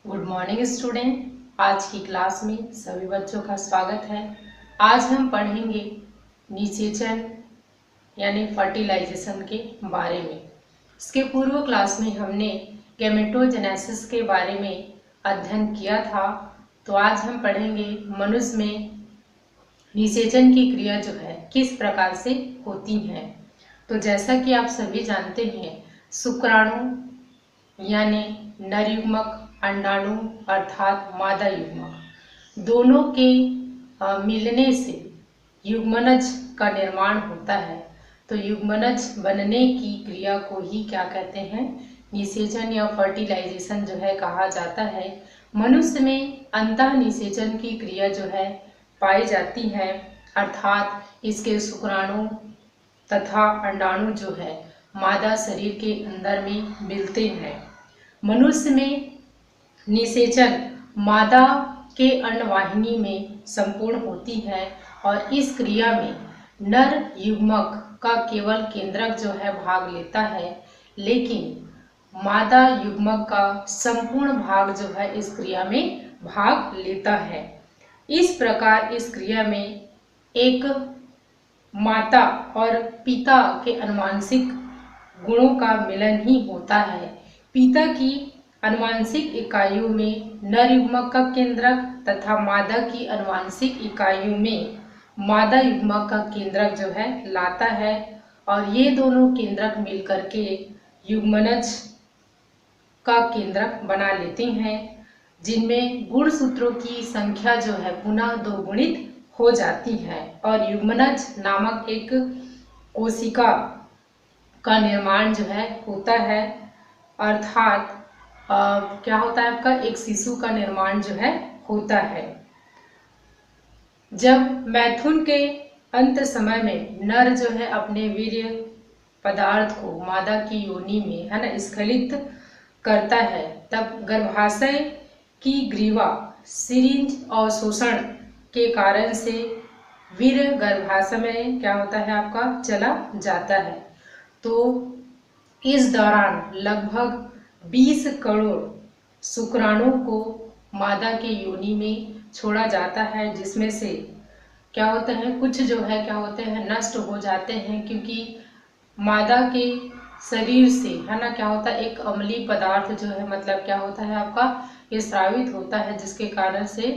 Good morning student. आज की class में सभी बच्चों का स्वागत है। आज हम पढ़ेंगे निषेचन यानी फर्टिलाइजेशन के बारे में। इसके पूर्व क्लास में हमने गैमेटोजेनेसिस के बारे में अध्ययन किया था। तो आज हम पढ़ेंगे मनुष्य में निषेचन की क्रिया जो है किस प्रकार से होती है। तो जैसा कि आप सभी जानते हैं, शुक्राणु यानी नर युग्मक, अंडाणु अर्थात मादा युग्मक, दोनों के मिलने से युग्मनज का निर्माण होता है। तो युग्मनज बनने की क्रिया को ही क्या कहते हैं, निषेचन या फर्टिलाइजेशन जो है कहा जाता है। मनुष्य में अंतः निषेचन की क्रिया जो है पाई जाती है, अर्थात इसके शुक्राणु तथा अंडाणु जो है मादा शरीर के अंदर में मिलते हैं। मनुष्य में निषेचन मादा के अंडवाहिनी में संपूर्ण होती है और इस क्रिया में नर युग्मक का केवल केंद्रक जो है भाग लेता है, लेकिन मादा युग्मक का संपूर्ण भाग जो है इस क्रिया में भाग लेता है। इस प्रकार इस क्रिया में एक माता और पिता के आनुवंशिक गुणों का मिलन ही होता है। पिता की आनुवंशिक इकाइयों में नर युग्मक का केंद्रक तथा मादा की आनुवंशिक इकाइयों में मादा युग्मक का केंद्रक जो है लाता है और ये दोनों केंद्रक मिलकर के युग्मनज का केंद्रक बना लेते हैं, जिनमें गुणसूत्रों की संख्या जो है पुनः दोगुणित हो जाती है और युग्मनज नामक एक कोशिका का निर्माण जो है होता है। अर्थात क्या होता है, आपका एक शिशु का निर्माण जो है होता है। जब मैथुन के अंत समय में नर जो है अपने वीर्य पदार्थ को मादा की योनि में है ना स्खलित करता है, तब गर्भाशय की ग्रीवा सिरिंज और शोषण के कारण से वीर्य गर्भाशय में क्या होता है, आपका चला जाता है। तो इस दौरान लगभग 20 करोड़ शुक्राणु को मादा के योनि में छोड़ा जाता है, जिसमें से क्या होता है, कुछ जो है क्या होते हैं नष्ट हो जाते हैं, क्योंकि मादा के शरीर से है ना क्या होता है एक अम्लीय पदार्थ जो है मतलब क्या होता है आपका ये स्रावित होता है, जिसके कारण से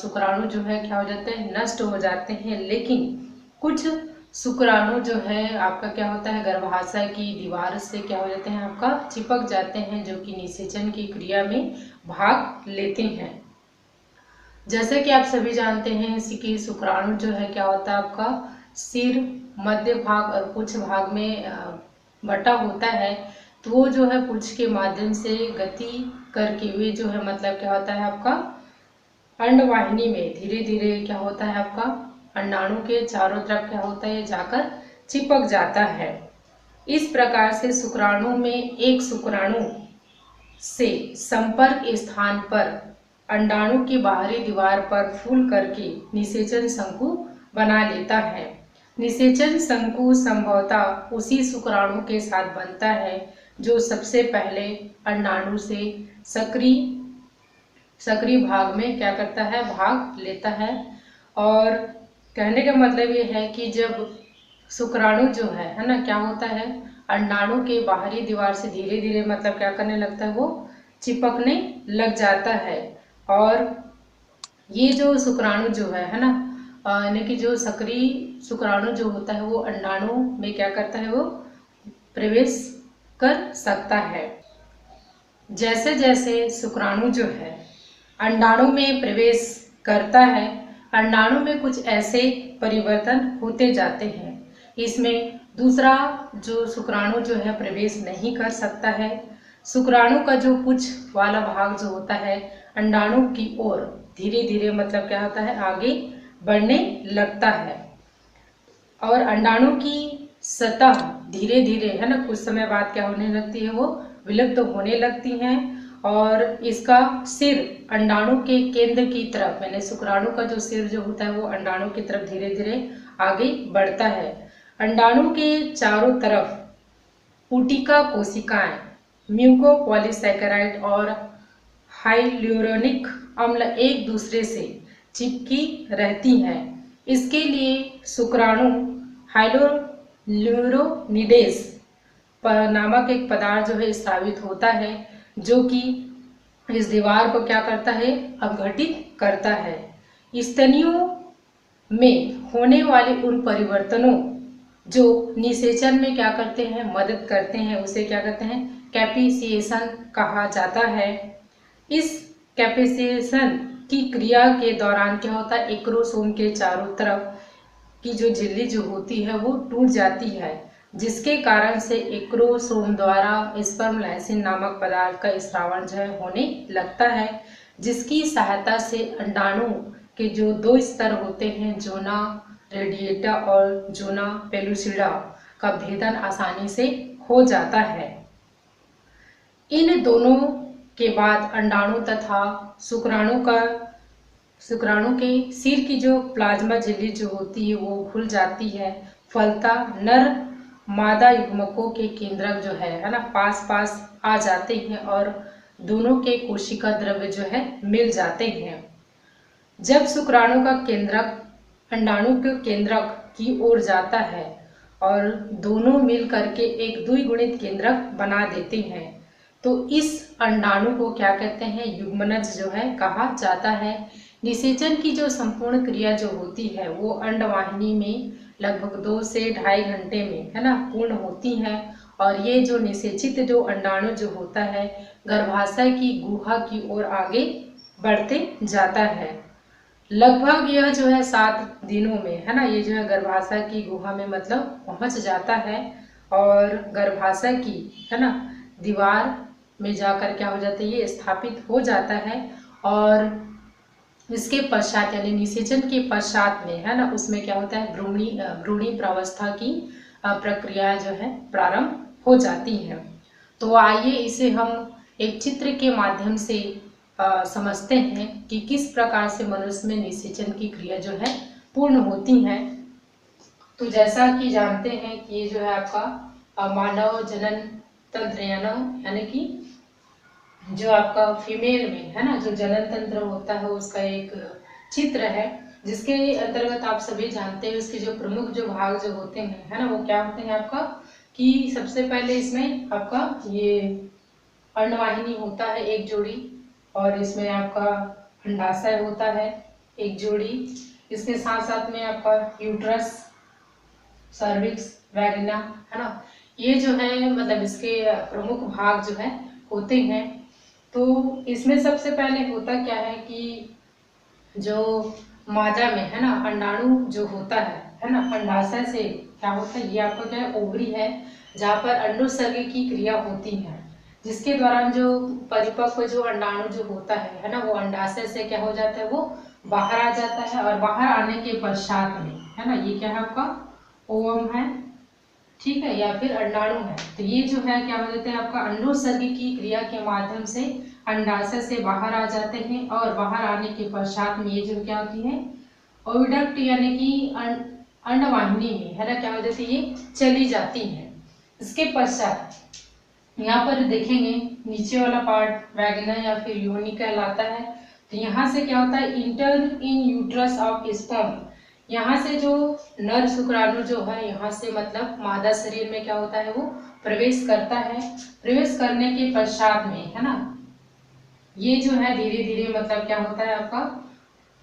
शुक्राणु जो है क्या हो जाते हैं नष्ट हो जाते हैं। लेकिन कुछ शुक्राणु जो है आपका क्या होता है गर्भाशय की दीवार से क्या हो जाते हैं आपका चिपक जाते हैं, जो कि निषेचन की क्रिया में भाग लेते हैं। जैसे कि आप सभी जानते हैं कि शुक्राणु जो है क्या होता है आपका सिर, मध्य भाग और पुच्छ भाग में बटा होता है। तो वो जो है पुच्छ के माध्यम से गति करके वे जो है मतलब क्या होता है आपका अंडवाहिनी में धीरे धीरे क्या होता है आपका अंडाणु के चारों तरफ क्या होता है जाकर चिपक जाता है। इस प्रकार से शुक्राणु में एक शुक्राणु से संपर्क स्थान पर अंडाणु की बाहरी दीवार पर फूल करके निषेचन शंकु बना लेता है। निषेचन शंकु संभवतः उसी शुक्राणु के साथ बनता है जो सबसे पहले अंडाणु से सक्रिय भाग में क्या करता है भाग लेता है। और कहने का मतलब ये है कि जब शुक्राणु जो है ना क्या होता है अंडाणु के बाहरी दीवार से धीरे धीरे मतलब क्या करने लगता है वो चिपकने लग जाता है, और ये जो शुक्राणु जो है ना यानी कि जो सक्रिय शुक्राणु जो होता है वो अंडाणु में क्या करता है वो प्रवेश कर सकता है। जैसे जैसे शुक्राणु जो है अंडाणु में प्रवेश करता है, अंडाणु में कुछ ऐसे परिवर्तन होते जाते हैं। इसमें दूसरा जो शुक्राणु जो है प्रवेश नहीं कर सकता है। शुक्राणु का जो पुच्छ वाला भाग जो होता है अंडाणु की ओर धीरे धीरे मतलब क्या होता है आगे बढ़ने लगता है, और अंडाणु की सतह धीरे धीरे है ना कुछ समय बाद क्या होने लगती है वो विलुप्त होने लगती हैं, और इसका सिर अंडाणु के केंद्र की तरफ यानी शुक्राणु का जो सिर जो होता है वो अंडाणु की तरफ धीरे धीरे आगे बढ़ता है। अंडाणु के चारों तरफ पुटिका कोशिकाएं म्यूकोपॉलीसैकेराइड और हाइल्यूरोनिक अम्ल एक दूसरे से चिपकी रहती हैं। इसके लिए शुक्राणु हाइल्यूरोनिडेज नामक एक पदार्थ जो है स्रावित होता है, जो कि इस दीवार को क्या करता है, अपघटित करता है। स्तनियों में होने वाले उन परिवर्तनों जो निषेचन में क्या करते हैं, मदद करते हैं, उसे क्या कहते हैं, कैपिसिएशन कहा जाता है। इस कैपिसिएशन की क्रिया के दौरान क्या होता है, एक्रोसोम के चारों तरफ की जो झिल्ली जो होती है वो टूट जाती है, जिसके कारण से एक्रोसोम द्वारा स्पर्म लाइसिन नामक पदार्थ का स्रावण जो है होने लगता है, जिसकी सहायता से अंडाणु के जो 2 स्तर होते हैं, जोना रेडिएटा और जोना पेलुसिडा, का भेदन आसानी से हो जाता है। इन दोनों के बाद अंडाणु तथा शुक्राणु के सिर की जो प्लाज्मा झिल्ली जो होती है वो खुल जाती है। फलतः नर मादा युग्मकों के केंद्रक जो है ना, पास पास आ जाते हैं और दोनों के कोशिका द्रव्य जो है मिल जाते हैं। जब शुक्राणु का केंद्रक अंडाणु के केंद्रक की ओर जाता है और दोनों मिल करके एक द्विगुणित केंद्रक बना देते हैं, तो इस अंडाणु को क्या कहते हैं, युग्मनज जो है कहा जाता है। निषेचन की जो संपूर्ण क्रिया जो होती है वो अंडवाहिनी में लगभग 2 से 2.5 घंटे में है ना पूर्ण होती है, और ये जो निषेचित जो अंडाणु जो होता है गर्भाशय की गुहा की ओर आगे बढ़ते जाता है। लगभग यह जो है 7 दिनों में है ना, ये जो है गर्भाशय की गुहा में मतलब पहुंच जाता है और गर्भाशय की है ना दीवार में जाकर क्या हो जाता है, ये स्थापित हो जाता है। और इसके पश्चात यानी निषेचन के पश्चात में है ना, उसमें क्या होता है, भ्रूणी प्रावस्था की प्रक्रिया जो है प्रारंभ हो जाती है। तो आइए इसे हम एक चित्र के माध्यम से समझते हैं कि किस प्रकार से मनुष्य में निषेचन की क्रिया जो है पूर्ण होती है। तो जैसा कि जानते हैं कि ये जो है आपका मानव जनन तंत्र यानी कि जो आपका फीमेल में है ना जो जनन तंत्र होता है उसका एक चित्र है, जिसके अंतर्गत आप सभी जानते हैं उसके जो प्रमुख जो भाग जो होते हैं है ना वो क्या होते हैं आपका, कि सबसे पहले इसमें आपका ये अंडवाहिनी होता है एक जोड़ी, और इसमें आपका अंडाशय होता है एक जोड़ी, इसके साथ साथ में आपका यूट्रस, सर्विक्स, वैगिना है ना, ये जो है मतलब इसके प्रमुख भाग जो है होते हैं। तो इसमें सबसे पहले होता क्या है कि जो मादा में है ना अंडाणु जो होता है ना, अंडाशय से क्या होता है, ये आपका क्या है ओवरी है, जहाँ पर अंडोत्सर्ग की क्रिया होती है, जिसके दौरान जो परिपक्व जो अंडाणु जो होता है ना वो अंडाशय से क्या हो जाता है, वो बाहर आ जाता है, और बाहर आने के पश्चात में है ना ये क्या है आपका ओवम है, ठीक है, या फिर अंडाणु है। तो ये जो है क्या हो जाते हैं आपका अंडोत्सर्ग की क्रिया के माध्यम से अंडाशय से बाहर आ जाते हैं, और बाहर आने के पश्चात में ये जो क्या होती है ओविडक्ट यानी कि अंडवाहिनी में है ना क्या हो जाती है, ये चली जाती है। इसके पश्चात यहाँ पर देखेंगे नीचे वाला पार्ट वैगिना या फिर योनि कहलाता है। तो यहाँ से क्या होता है, inter in uterus of sperm, यहाँ से जो नर शुक्राणु जो है यहाँ से मतलब मादा शरीर में क्या होता है वो प्रवेश करता है। प्रवेश करने के पश्चात में है ना ये जो है धीरे धीरे मतलब क्या होता है आपका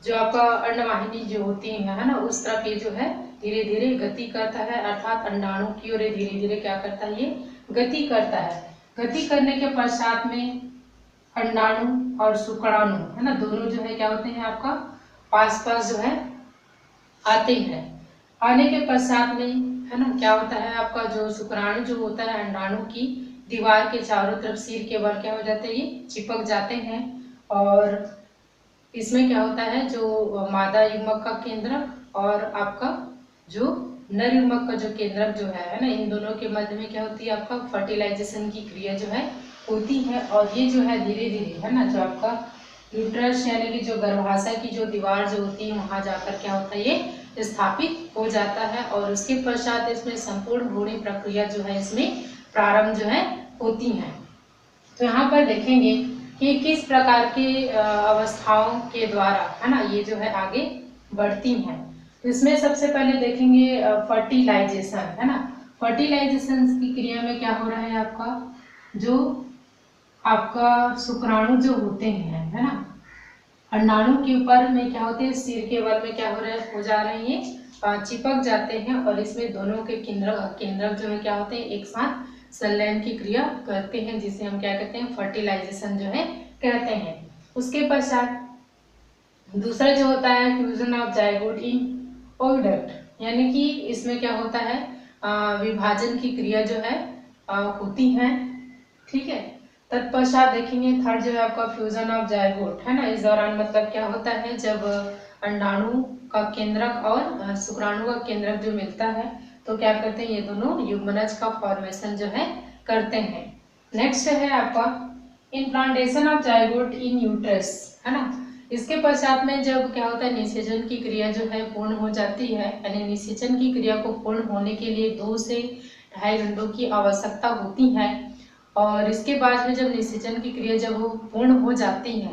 जो आपका अंडवाहिनी जो होती है ना उस तरफ ये जो है धीरे धीरे गति करता है, अर्थात अंडाणु की ओर धीरे धीरे क्या करता है, ये गति करता है। गति करने के पश्चात में अंडाणु और शुक्राणु है ना दोनों जो है क्या होते हैं आपका पास पास जो है आते हैं। आने के पश्चात में है ना क्या होता है आपका जो शुक्राणु जो होता है अंडाणु की दीवार के चारों तरफ सिर के बल क्या हो जाते हैं, ये चिपक जाते हैं, और इसमें क्या होता है जो मादा युग्मक का केंद्रक और आपका जो नर युग्मक का जो केंद्रक जो है ना इन दोनों के मध्य में क्या होती है आपका फर्टिलाइजेशन की क्रिया जो है होती है। और ये जो है धीरे धीरे है ना जो आपका यूट्रस यानी कि जो गर्भाशय की जो दीवार जो होती है वहां जाकर क्या होता है ये स्थापित हो जाता है, और उसके पश्चात इसमें संपूर्ण भ्रूणी प्रक्रिया जो है इसमें प्रारंभ जो है होती है। तो यहाँ पर देखेंगे कि किस प्रकार की अवस्थाओं के द्वारा, है ना, ये जो है आगे बढ़ती हैं। तो इसमें सबसे पहले देखेंगे फर्टिलाइजेशन, है ना। फर्टिलाइजेशन की क्रिया में क्या हो रहा है, आपका जो आपका शुक्राणु जो होते हैं, है ना, अंडाणु के ऊपर में क्या होते हैं, सिर के बल में क्या हो रहा है, हो जा रहे हैं, चिपक जाते हैं, और इसमें दोनों के केंद्रक जो है क्या होते हैं, एक साथ संलयन की क्रिया करते हैं, जिसे हम क्या कहते हैं, फर्टिलाइजेशन जो है कहते हैं। उसके पश्चात दूसरा जो होता है fusion of zygote in oviduct, यानी कि इसमें क्या होता है, विभाजन की क्रिया जो है होती है, ठीक है। तत्पश्चात देखेंगे थर्ड जो है आपका फ्यूजन ऑफ जाइगोट, है ना। इस दौरान मतलब क्या होता है, जब अंडाणु का केंद्रक और शुक्राणु का केंद्रक जो मिलता है, तो क्या करते हैं, ये दोनों युग्मनज का फॉर्मेशन जो है करते हैं। नेक्स्ट है आपका implantation of zygote in uterus, है ना। इसके पश्चात में जब क्या होता है, निषेचन की क्रिया जो है पूर्ण हो जाती है, यानी निषेचन की क्रिया को पूर्ण होने के लिए 2 से 2.5 घंटों की आवश्यकता होती है। और इसके बाद में जब निषेचन की क्रिया जब वो पूर्ण हो जाती है,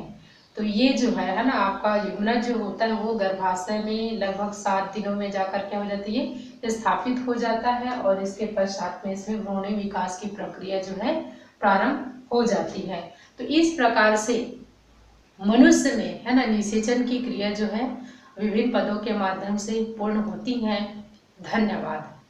तो ये जो है ना, आपका युग्मनज जो होता है वो गर्भाशय में लगभग 7 दिनों में जाकर क्या हो जाती है, स्थापित हो जाता है, और इसके पश्चात में इसमें भ्रूण विकास की प्रक्रिया जो है प्रारंभ हो जाती है। तो इस प्रकार से मनुष्य में, है ना, निषेचन की क्रिया जो है विभिन्न पदों के माध्यम से पूर्ण होती है। धन्यवाद।